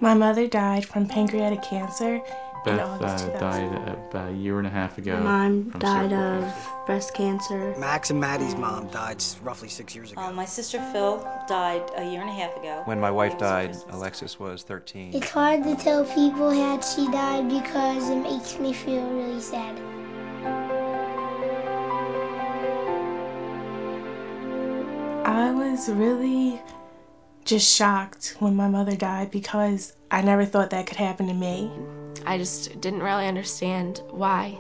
My mother died from pancreatic cancer in Beth August 2000. died about a year and a half ago. My mom from died cervical of cancer. breast cancer. Max and Maddie's mom died roughly 6 years ago. My sister Phil died a year and a half ago. When my wife It was died, Christmas. Alexis was 13. It's hard to tell people how she died because it makes me feel really sad. I was really just shocked when my mother died because I never thought that could happen to me. I just didn't really understand why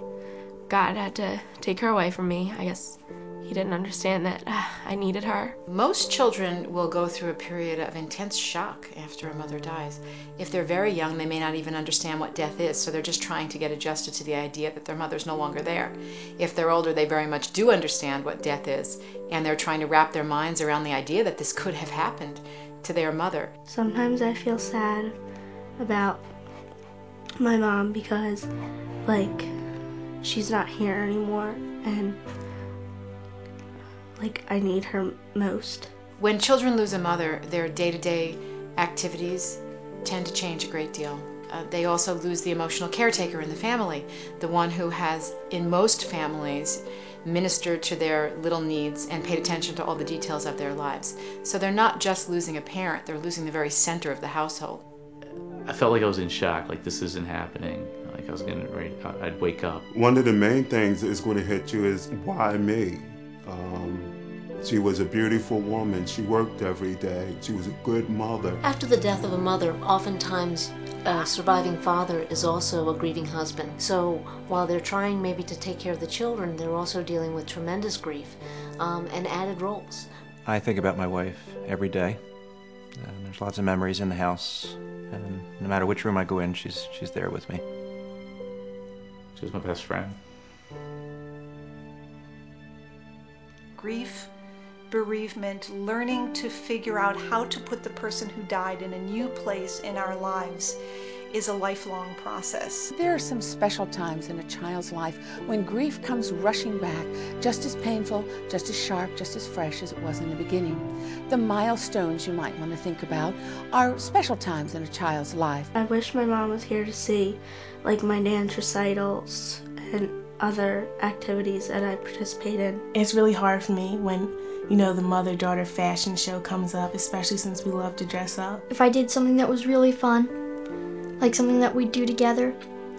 God had to take her away from me. I guess he didn't understand that I needed her. Most children will go through a period of intense shock after a mother dies. If they're very young, they may not even understand what death is, so they're just trying to get adjusted to the idea that their mother's no longer there. If they're older, they very much do understand what death is, and they're trying to wrap their minds around the idea that this could have happened to their mother. Sometimes I feel sad about my mom because, like, she's not here anymore, and I need her most. When children lose a mother, their day-to-day activities tend to change a great deal. They also lose the emotional caretaker in the family, the one who has, in most families, ministered to their little needs and paid attention to all the details of their lives. So they're not just losing a parent, they're losing the very center of the household. I felt like I was in shock, like this isn't happening. Like I was I'd wake up. One of the main things that's going to hit you is, why me? She was a beautiful woman. She worked every day. She was a good mother. After the death of a mother, oftentimes a surviving father is also a grieving husband. So while they're trying maybe to take care of the children, they're also dealing with tremendous grief and added roles. I think about my wife every day. There's lots of memories in the house, and no matter which room I go in, she's there with me. She was my best friend. Grief, bereavement, learning to figure out how to put the person who died in a new place in our lives is a lifelong process. There are some special times in a child's life when grief comes rushing back, just as painful, just as sharp, just as fresh as it was in the beginning. The milestones you might want to think about are special times in a child's life. I wish my mom was here to see, like, my dance recitals and other activities that I participate in. It's really hard for me when, the mother-daughter fashion show comes up, especially since we love to dress up. If I did something that was really fun, like something that we'd do together,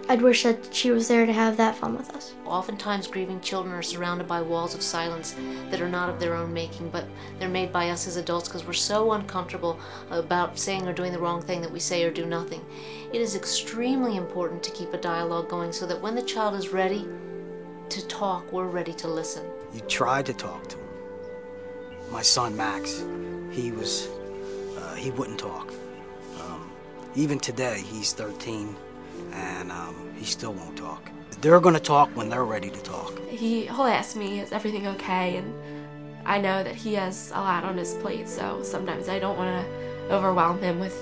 I'd wish that she was there to have that fun with us. Oftentimes grieving children are surrounded by walls of silence that are not of their own making, but they're made by us as adults because we're so uncomfortable about saying or doing the wrong thing that we say or do nothing. It is extremely important to keep a dialogue going so that when the child is ready to talk, we're ready to listen. You tried to talk to him. My son Max, he wouldn't talk. Even today, he's 13, and he still won't talk. They're gonna talk when they're ready to talk. He'll ask me, is everything okay? And I know that he has a lot on his plate, so sometimes I don't want to overwhelm him with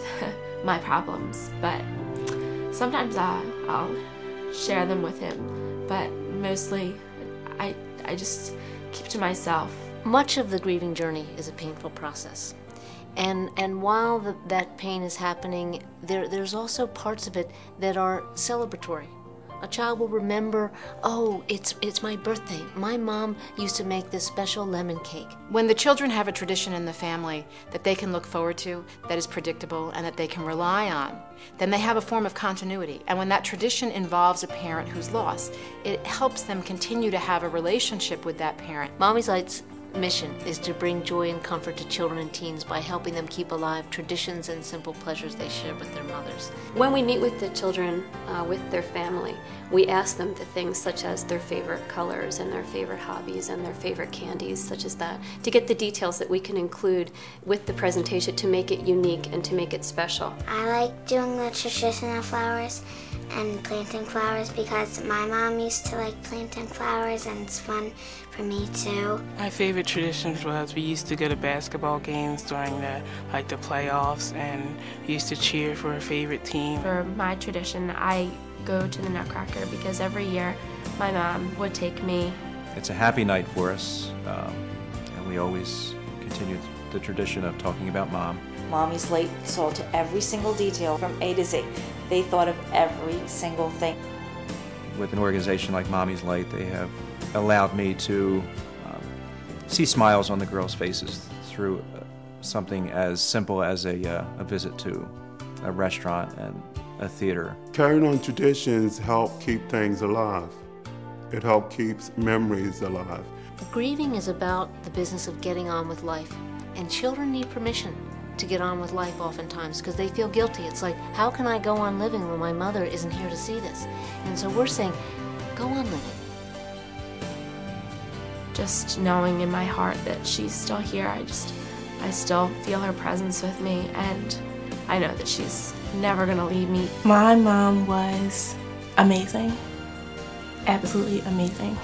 my problems, but sometimes I'll share them with him, but mostly I just keep to myself. Much of the grieving journey is a painful process. And while that pain is happening, there's also parts of it that are celebratory. A child will remember, oh, it's my birthday. My mom used to make this special lemon cake. When the children have a tradition in the family that they can look forward to, that is predictable, and that they can rely on, then they have a form of continuity. And when that tradition involves a parent who's lost, it helps them continue to have a relationship with that parent. Mommy's Light's mission is to bring joy and comfort to children and teens by helping them keep alive traditions and simple pleasures they share with their mothers. When we meet with the children, with their family, we ask them the things such as their favorite colors and their favorite hobbies and their favorite candies, such as that, to get the details that we can include with the presentation to make it unique and to make it special. I like doing the traditional flowers and planting flowers because my mom used to like planting flowers, and it's fun for me too. My favorite tradition was we used to go to basketball games during the playoffs, and we used to cheer for a favorite team. For my tradition, I go to the Nutcracker because every year my mom would take me. It's a happy night for us, and we always continue the tradition of talking about Mom. Mommy's Late saw to every single detail from A to Z. They thought of every single thing. With an organization like Mommy's Late, they have allowed me to see smiles on the girls' faces through something as simple as a visit to a restaurant and a theater. Carrying on traditions help keep things alive. It helps keep memories alive. Grieving is about the business of getting on with life, and children need permission to get on with life oftentimes because they feel guilty. It's like, how can I go on living when my mother isn't here to see this? And so we're saying, go on living. Just knowing in my heart that she's still here, I still feel her presence with me, and I know that she's never gonna leave me. My mom was amazing. Absolutely amazing.